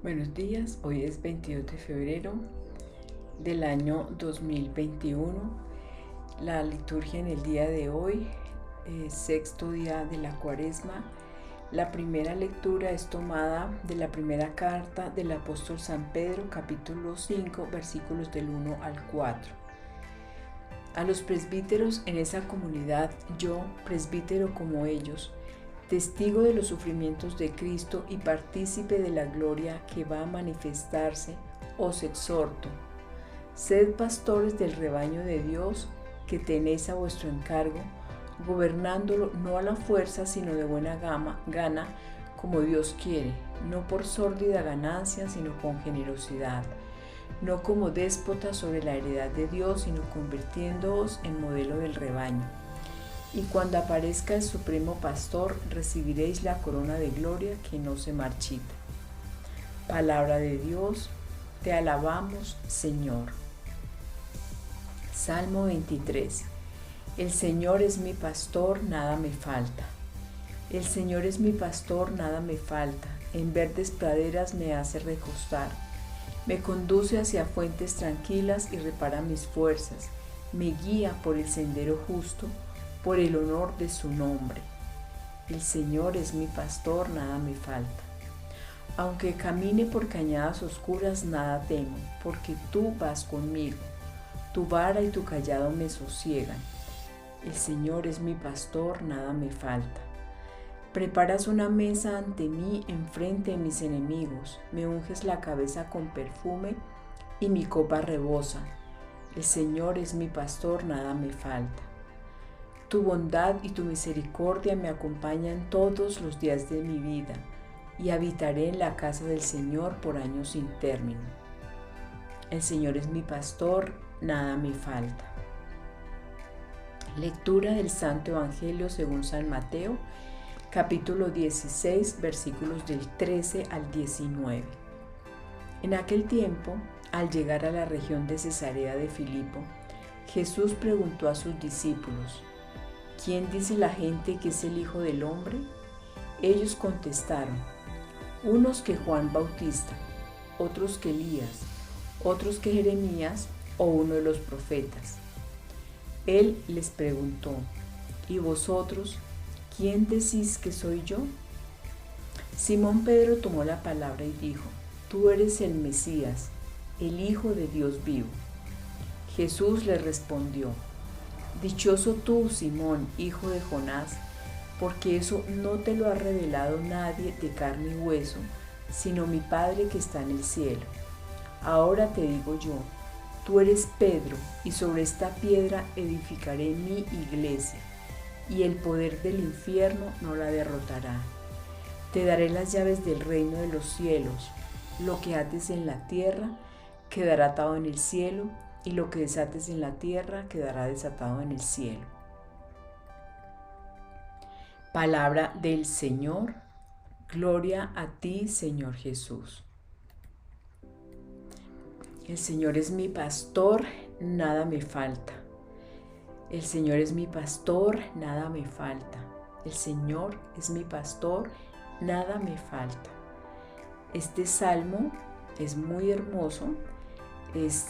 Buenos días, hoy es 22 de febrero del año 2021. La liturgia en el día de hoy, sexto día de la Cuaresma. La primera lectura es tomada de la primera carta del apóstol San Pedro, capítulo 5, versículos del 1 al 4. A los presbíteros en esa comunidad, yo, presbítero como ellos, testigo de los sufrimientos de Cristo y partícipe de la gloria que va a manifestarse, os exhorto: sed pastores del rebaño de Dios que tenéis a vuestro encargo, gobernándolo no a la fuerza, sino de buena gana, como Dios quiere, no por sórdida ganancia, sino con generosidad, no como déspotas sobre la heredad de Dios, sino convirtiéndoos en modelo del rebaño. Y cuando aparezca el Supremo Pastor, recibiréis la corona de gloria que no se marchita. Palabra de Dios, te alabamos, Señor. Salmo 23. El Señor es mi pastor, nada me falta. El Señor es mi pastor, nada me falta. En verdes praderas me hace recostar. Me conduce hacia fuentes tranquilas y repara mis fuerzas. Me guía por el sendero justo, por el honor de su nombre. El Señor es mi pastor, nada me falta. Aunque camine por cañadas oscuras, nada temo, porque tú vas conmigo. Tu vara y tu cayado me sosiegan. El Señor es mi pastor, nada me falta. Preparas una mesa ante mí enfrente de mis enemigos. Me unges la cabeza con perfume y mi copa rebosa. El Señor es mi pastor, nada me falta. Tu bondad y tu misericordia me acompañan todos los días de mi vida, y habitaré en la casa del Señor por años sin término. El Señor es mi pastor, nada me falta. Lectura del Santo Evangelio según San Mateo, capítulo 16, versículos del 13 al 19. En aquel tiempo, al llegar a la región de Cesarea de Filipo, Jesús preguntó a sus discípulos: ¿quién dice la gente que es el Hijo del Hombre? Ellos contestaron: unos que Juan Bautista, otros que Elías, otros que Jeremías o uno de los profetas. Él les preguntó: ¿y vosotros, quién decís que soy yo? Simón Pedro tomó la palabra y dijo: tú eres el Mesías, el Hijo de Dios vivo. Jesús le respondió: dichoso tú, Simón, hijo de Jonás, porque eso no te lo ha revelado nadie de carne y hueso, sino mi Padre que está en el cielo. Ahora te digo yo: tú eres Pedro, y sobre esta piedra edificaré mi iglesia, y el poder del infierno no la derrotará. Te daré las llaves del reino de los cielos. Lo que ates en la tierra quedará atado en el cielo, y lo que desates en la tierra quedará desatado en el cielo. Palabra del Señor. Gloria a ti, Señor Jesús. El Señor es mi pastor, nada me falta. El Señor es mi pastor, nada me falta. El Señor es mi pastor, nada me falta. Este salmo es muy hermoso, es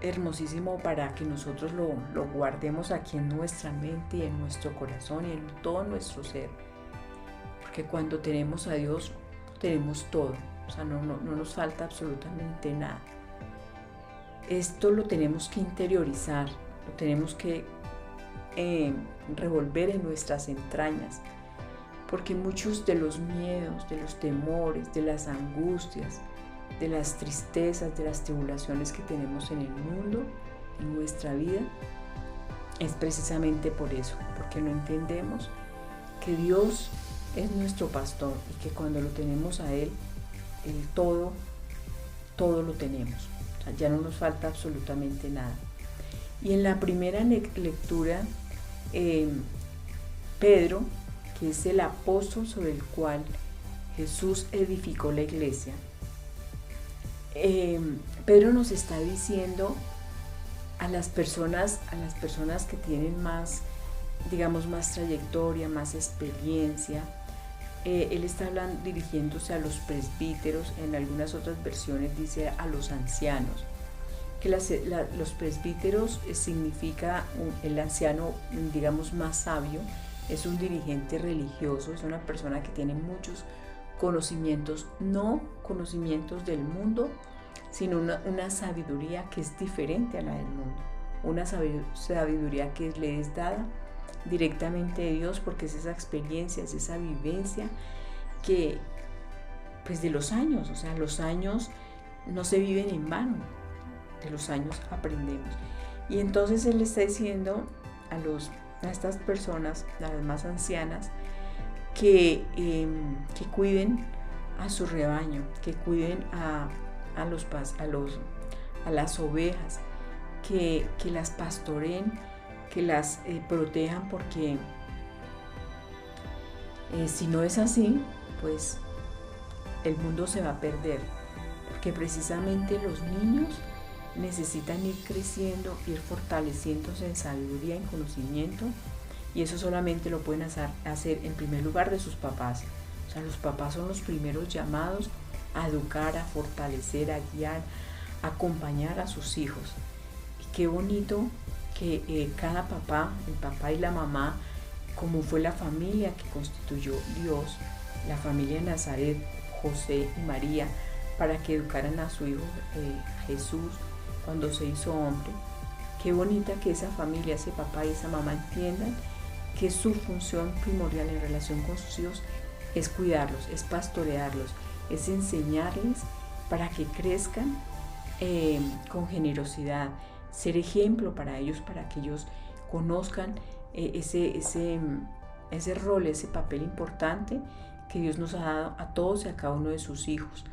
hermosísimo para que nosotros lo guardemos aquí en nuestra mente y en nuestro corazón y en todo nuestro ser. Porque cuando tenemos a Dios, tenemos todo. O sea, no nos falta absolutamente nada. Esto lo tenemos que interiorizar, lo tenemos que revolver en nuestras entrañas, porque muchos de los miedos, de los temores, de las angustias, de las tristezas, de las tribulaciones que tenemos en el mundo, en nuestra vida, es precisamente por eso, porque no entendemos que Dios es nuestro pastor y que cuando lo tenemos a Él, todo lo tenemos. O sea, ya no nos falta absolutamente nada. Y en la primera lectura, Pedro, que es el apóstol sobre el cual Jesús edificó la iglesia, Pedro nos está diciendo a las personas que tienen más, digamos, más trayectoria, más experiencia, él está hablando, dirigiéndose a los presbíteros. En algunas otras versiones dice a los ancianos, que los presbíteros significa el anciano, digamos, más sabio. Es un dirigente religioso, es una persona que tiene muchos conocimientos, no conocimientos del mundo, sino una sabiduría que es diferente a la del mundo, una sabiduría que le es dada directamente de Dios, porque es esa experiencia, es esa vivencia que, pues, de los años, o sea, los años no se viven en vano, de los años aprendemos. Y entonces él le está diciendo a estas personas, a las más ancianas, que cuiden a su rebaño, que cuiden a las ovejas, que las pastoreen, que las protejan, porque si no es así, pues el mundo se va a perder, porque precisamente los niños necesitan ir creciendo, ir fortaleciéndose en sabiduría, en conocimiento, y eso solamente lo pueden hacer en primer lugar de sus papás. O sea, los papás son los primeros llamados a educar, a fortalecer, a guiar, a acompañar a sus hijos. Y qué bonito que cada papá, el papá y la mamá, como fue la familia que constituyó Dios, la familia de Nazaret, José y María, para que educaran a su hijo Jesús cuando se hizo hombre. Qué bonita que esa familia, ese papá y esa mamá entiendan que su función primordial en relación con sus hijos es cuidarlos, es pastorearlos, es enseñarles para que crezcan con generosidad, ser ejemplo para ellos, para que ellos conozcan ese rol, ese papel importante que Dios nos ha dado a todos y a cada uno de sus hijos.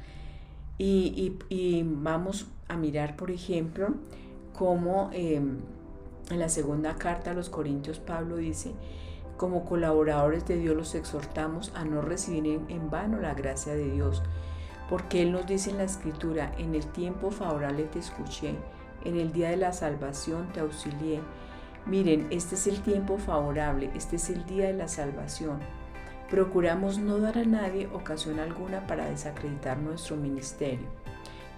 Y vamos a mirar, por ejemplo, cómo en la segunda carta a los Corintios Pablo dice: como colaboradores de Dios los exhortamos a no recibir en vano la gracia de Dios, porque Él nos dice en la Escritura: en el tiempo favorable te escuché, en el día de la salvación te auxilié. Miren, este es el tiempo favorable, este es el día de la salvación. Procuramos no dar a nadie ocasión alguna para desacreditar nuestro ministerio.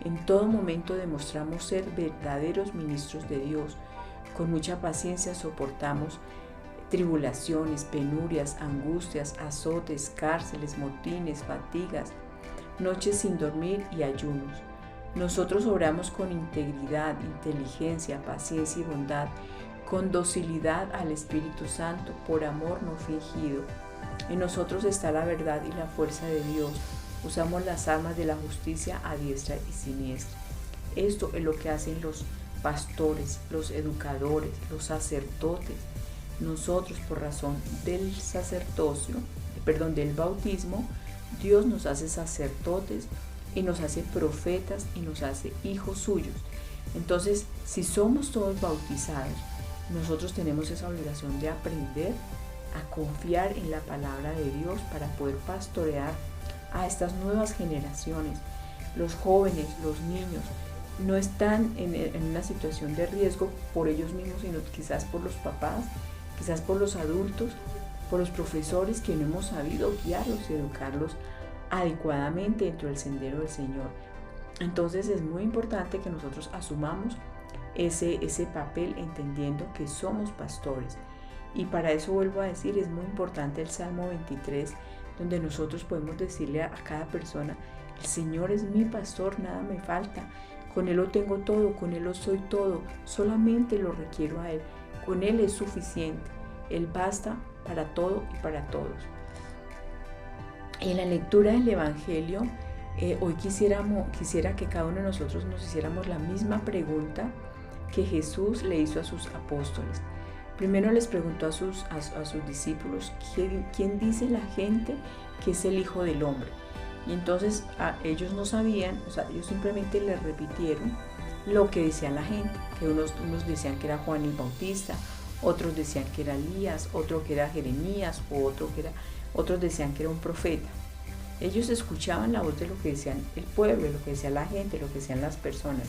En todo momento demostramos ser verdaderos ministros de Dios. Con mucha paciencia soportamos tribulaciones, penurias, angustias, azotes, cárceles, motines, fatigas, noches sin dormir y ayunos. Nosotros obramos con integridad, inteligencia, paciencia y bondad, con docilidad al Espíritu Santo, por amor no fingido. En nosotros está la verdad y la fuerza de Dios. Usamos las armas de la justicia a diestra y siniestra. Esto es lo que hacen los pastores, los educadores, los sacerdotes. Nosotros, por razón del del bautismo, Dios nos hace sacerdotes y nos hace profetas y nos hace hijos suyos. Entonces, si somos todos bautizados, nosotros tenemos esa obligación de aprender a confiar en la palabra de Dios para poder pastorear a estas nuevas generaciones. Los jóvenes, los niños, no están en una situación de riesgo por ellos mismos, sino quizás por los papás, quizás por los adultos, por los profesores que no hemos sabido guiarlos y educarlos adecuadamente dentro del sendero del Señor. Entonces es muy importante que nosotros asumamos ese papel, entendiendo que somos pastores. Y para eso, vuelvo a decir, es muy importante el Salmo 23, donde nosotros podemos decirle a cada persona: el Señor es mi pastor, nada me falta, con Él lo tengo todo, con Él lo soy todo, solamente lo requiero a Él, con Él es suficiente, Él basta para todo y para todos. En la lectura del Evangelio, hoy quisiera que cada uno de nosotros nos hiciéramos la misma pregunta que Jesús le hizo a sus apóstoles. Primero les preguntó a sus discípulos: ¿quién dice la gente que es el Hijo del Hombre? Y entonces ellos no sabían, ellos simplemente les repitieron lo que decía la gente, que unos decían que era Juan el Bautista, otros decían que era Elías, otro que era Jeremías, otros decían que era un profeta. Ellos escuchaban la voz de lo que decían el pueblo, lo que decía la gente, lo que decían las personas.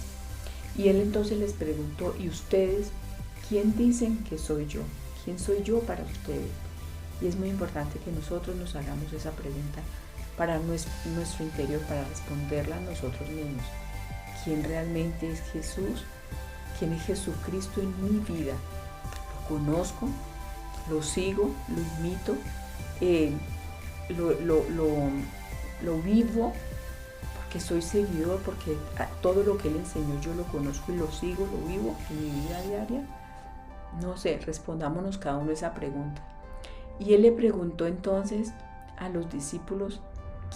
Y él entonces les preguntó: ¿y ustedes quién dicen que soy yo? ¿Quién soy yo para ustedes? Y es muy importante que nosotros nos hagamos esa pregunta para nuestro interior, para responderla a nosotros mismos. ¿Quién realmente es Jesús? ¿Quién es Jesucristo en mi vida? ¿Lo conozco? ¿Lo sigo? ¿Lo imito? ¿Lo vivo? Porque soy seguidor, porque todo lo que Él enseñó yo lo conozco y lo sigo, lo vivo en mi vida diaria. No sé, respondámonos cada uno esa pregunta. Y Él le preguntó entonces a los discípulos,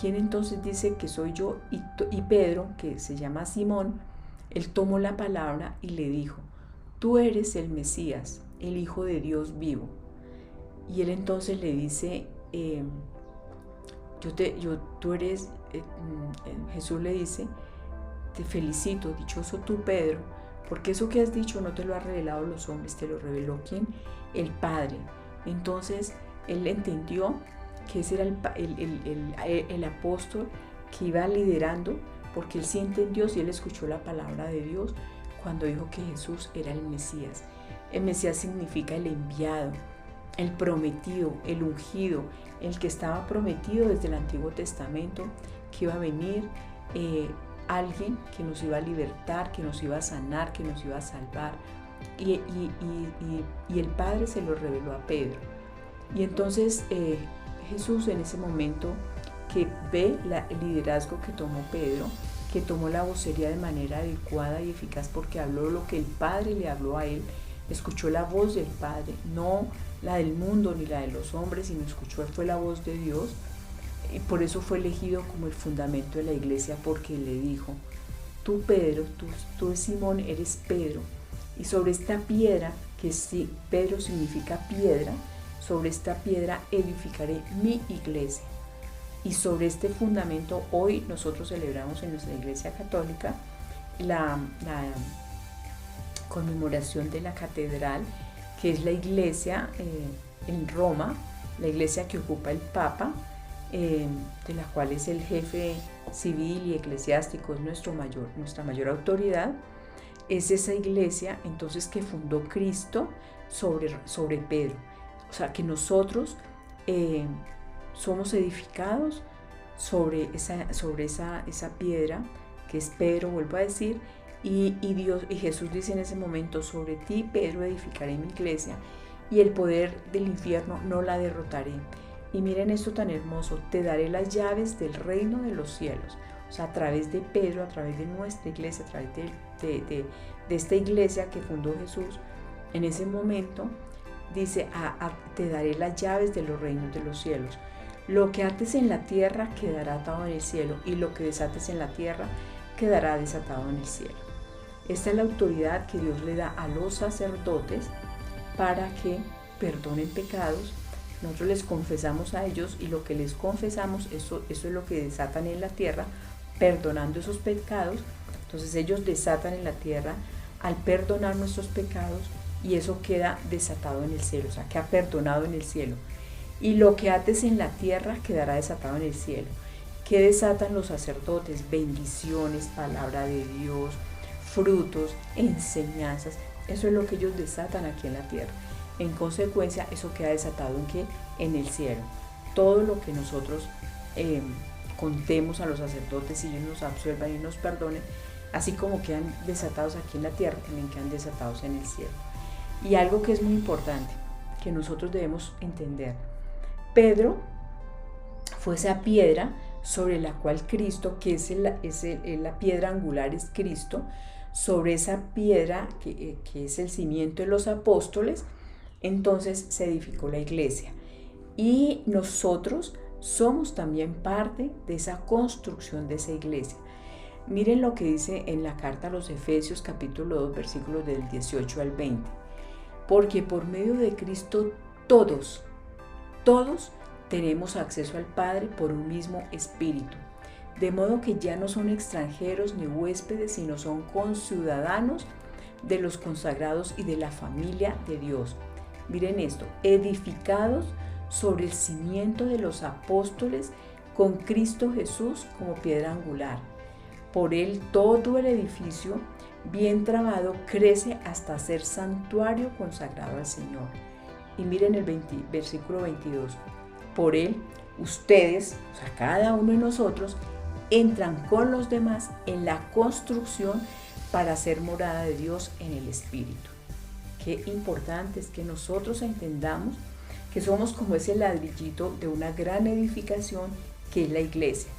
¿quién entonces dice que soy yo? Y Pedro, que se llama Simón, él tomó la palabra y le dijo, tú eres el Mesías, el Hijo de Dios vivo. Y él entonces le dice, Jesús le dice, te felicito, dichoso tú, Pedro, porque eso que has dicho no te lo ha revelado los hombres, te lo reveló ¿quién? El Padre. Entonces él entendió que ese era el apóstol que iba liderando, porque él sí entendió, y él escuchó la palabra de Dios cuando dijo que Jesús era el Mesías. El Mesías significa el enviado, el prometido, el ungido, el que estaba prometido desde el Antiguo Testamento, que iba a venir alguien que nos iba a libertar, que nos iba a sanar, que nos iba a salvar. Y el Padre se lo reveló a Pedro. Y entonces Jesús en ese momento que ve el liderazgo que tomó Pedro, que tomó la vocería de manera adecuada y eficaz porque habló lo que el Padre le habló a él, escuchó la voz del Padre, no la del mundo ni la de los hombres, sino fue la voz de Dios. Y por eso fue elegido como el fundamento de la iglesia, porque le dijo, tú Pedro, tú Simón eres Pedro, y sobre esta piedra, que sí, Pedro significa piedra, sobre esta piedra edificaré mi iglesia. Y sobre este fundamento hoy nosotros celebramos en nuestra iglesia católica la conmemoración de la catedral, que es la iglesia en Roma, la iglesia que ocupa el Papa, de la cual es el jefe civil y eclesiástico, es nuestra mayor autoridad. Es esa iglesia entonces que fundó Cristo sobre Pedro. O sea que nosotros somos edificados sobre esa piedra que es Pedro, vuelvo a decir, y Jesús dice en ese momento, sobre ti Pedro edificaré mi iglesia y el poder del infierno no la derrotaré. Y miren esto tan hermoso, te daré las llaves del reino de los cielos. O sea, a través de Pedro, a través de nuestra iglesia, a través de esta iglesia que fundó Jesús, en ese momento dice, te daré las llaves de los reinos de los cielos. Lo que ates en la tierra quedará atado en el cielo, y lo que desates en la tierra quedará desatado en el cielo. Esta es la autoridad que Dios le da a los sacerdotes para que perdonen pecados. Nosotros les confesamos a ellos, y lo que les confesamos, eso es lo que desatan en la tierra, perdonando esos pecados. Entonces ellos desatan en la tierra al perdonar nuestros pecados, y eso queda desatado en el cielo, o sea, queda perdonado en el cielo. Y lo que ates en la tierra quedará desatado en el cielo. ¿Qué desatan los sacerdotes? Bendiciones, palabra de Dios, frutos, enseñanzas. Eso es lo que ellos desatan aquí en la tierra. En consecuencia, eso queda desatado ¿en qué? En el cielo. Todo lo que nosotros contemos a los sacerdotes y ellos nos absuelvan y nos perdonen, así como quedan desatados aquí en la tierra, también quedan desatados en el cielo. Y algo que es muy importante, que nosotros debemos entender. Pedro fue esa piedra sobre la cual Cristo, que es la piedra angular, es Cristo, sobre esa piedra que es el cimiento de los apóstoles, entonces se edificó la iglesia. Y nosotros somos también parte de esa construcción de esa iglesia. Miren lo que dice en la carta a los Efesios capítulo 2 versículos del 18 al 20. Porque por medio de Cristo todos tenemos acceso al Padre por un mismo espíritu. De modo que ya no son extranjeros ni huéspedes, sino son conciudadanos de los consagrados y de la familia de Dios. Miren esto, edificados sobre el cimiento de los apóstoles, con Cristo Jesús como piedra angular. Por él todo el edificio, bien trabado, crece hasta ser santuario consagrado al Señor. Y miren el versículo 22. Por él, ustedes, o sea, cada uno de nosotros, entran con los demás en la construcción para ser morada de Dios en el Espíritu. Qué importante es que nosotros entendamos que somos como ese ladrillito de una gran edificación que es la iglesia.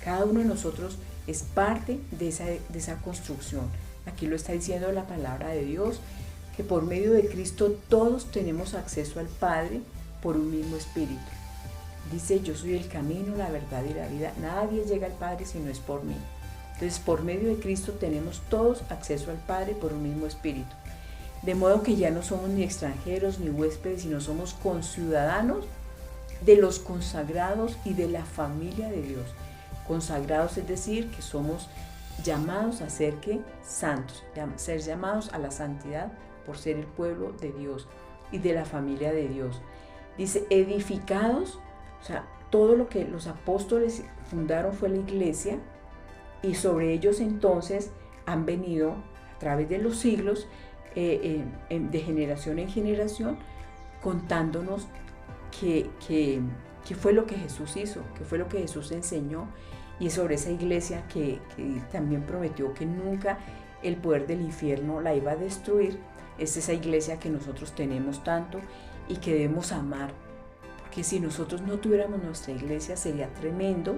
Cada uno de nosotros es parte de esa construcción. Aquí lo está diciendo la palabra de Dios, que por medio de Cristo todos tenemos acceso al Padre por un mismo Espíritu. Dice, yo soy el camino, la verdad y la vida. Nadie llega al Padre si no es por mí. Entonces, por medio de Cristo tenemos todos acceso al Padre por un mismo Espíritu. De modo que ya no somos ni extranjeros ni huéspedes, sino somos conciudadanos de los consagrados y de la familia de Dios. Consagrados es decir, que somos llamados a ser santos, ser llamados a la santidad por ser el pueblo de Dios y de la familia de Dios. Dice, edificados, o sea, todo lo que los apóstoles fundaron fue la iglesia, y sobre ellos entonces han venido a través de los siglos, de generación en generación, contándonos qué fue lo que Jesús hizo, qué fue lo que Jesús enseñó, y sobre esa iglesia que también prometió que nunca el poder del infierno la iba a destruir. Es esa iglesia que nosotros tenemos tanto y que debemos amar, porque si nosotros no tuviéramos nuestra iglesia sería tremendo,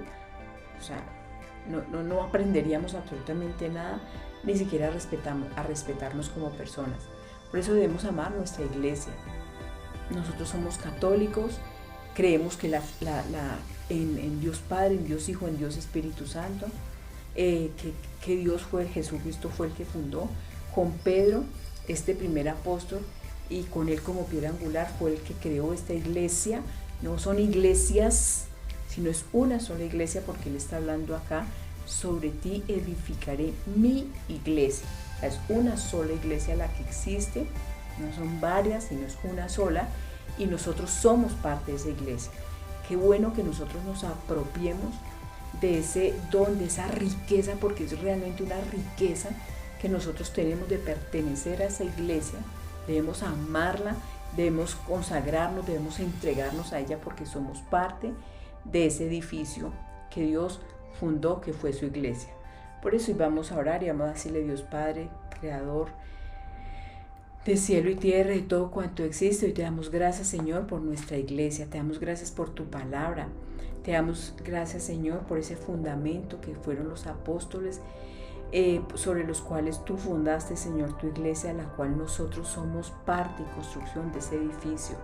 o sea, no aprenderíamos absolutamente nada, ni siquiera a respetarnos como personas. Por eso debemos amar nuestra iglesia. Nosotros somos católicos, creemos que en Dios Padre, en Dios Hijo, en Dios Espíritu Santo, que Dios Jesucristo fue el que fundó, con Pedro, este primer apóstol, y con él como piedra angular fue el que creó esta iglesia. No son iglesias, sino es una sola iglesia, porque él está hablando acá, sobre ti edificaré mi iglesia. Es una sola iglesia la que existe, no son varias, sino es una sola, y nosotros somos parte de esa iglesia. Qué bueno que nosotros nos apropiemos de ese don, de esa riqueza, porque es realmente una riqueza que nosotros tenemos de pertenecer a esa iglesia. Debemos amarla, debemos consagrarnos, debemos entregarnos a ella, porque somos parte de ese edificio que Dios fundó, que fue su iglesia. Por eso vamos a orar y vamos a decirle: Dios Padre, Creador de cielo y tierra y todo cuanto existe, hoy te damos gracias, Señor, por nuestra iglesia, te damos gracias por tu palabra, te damos gracias, Señor, por ese fundamento que fueron los apóstoles, sobre los cuales tú fundaste, Señor, tu iglesia, la cual nosotros somos parte y construcción de ese edificio.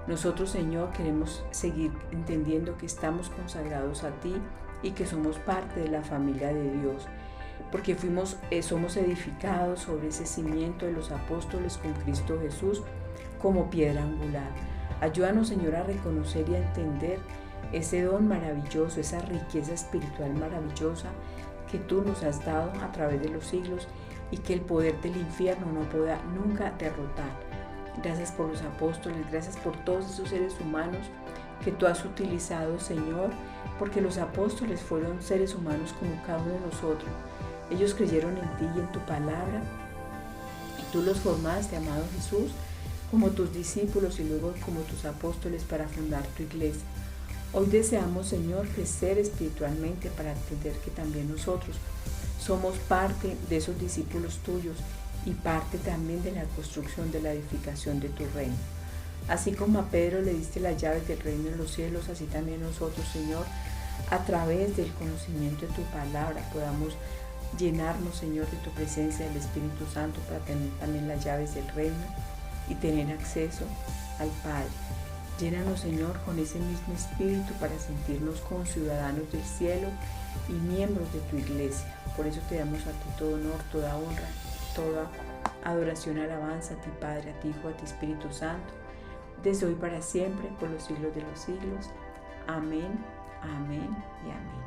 Nosotros, Señor, queremos seguir entendiendo que estamos consagrados a ti y que somos parte de la familia de Dios, porque somos edificados sobre ese cimiento de los apóstoles con Cristo Jesús como piedra angular. Ayúdanos, Señor, a reconocer y a entender ese don maravilloso, esa riqueza espiritual maravillosa que tú nos has dado a través de los siglos y que el poder del infierno no podrá nunca derrotar. Gracias por los apóstoles, gracias por todos esos seres humanos que tú has utilizado, Señor, porque los apóstoles fueron seres humanos como cada uno de nosotros. Ellos creyeron en ti y en tu palabra, y tú los formaste, amado Jesús, como tus discípulos y luego como tus apóstoles para fundar tu iglesia. Hoy deseamos, Señor, crecer espiritualmente para entender que también nosotros somos parte de esos discípulos tuyos y parte también de la construcción, de la edificación de tu reino. Así como a Pedro le diste las llaves del reino de los cielos, así también nosotros, Señor, a través del conocimiento de tu palabra, podamos llenarnos, Señor, de tu presencia del Espíritu Santo para tener también las llaves del reino y tener acceso al Padre. Llénanos, Señor, con ese mismo espíritu para sentirnos conciudadanos del cielo y miembros de tu iglesia. Por eso te damos a ti todo honor, toda honra, toda adoración, alabanza a ti, Padre, a ti, Hijo, a ti, Espíritu Santo, desde hoy para siempre, por los siglos de los siglos. Amén, amén y amén.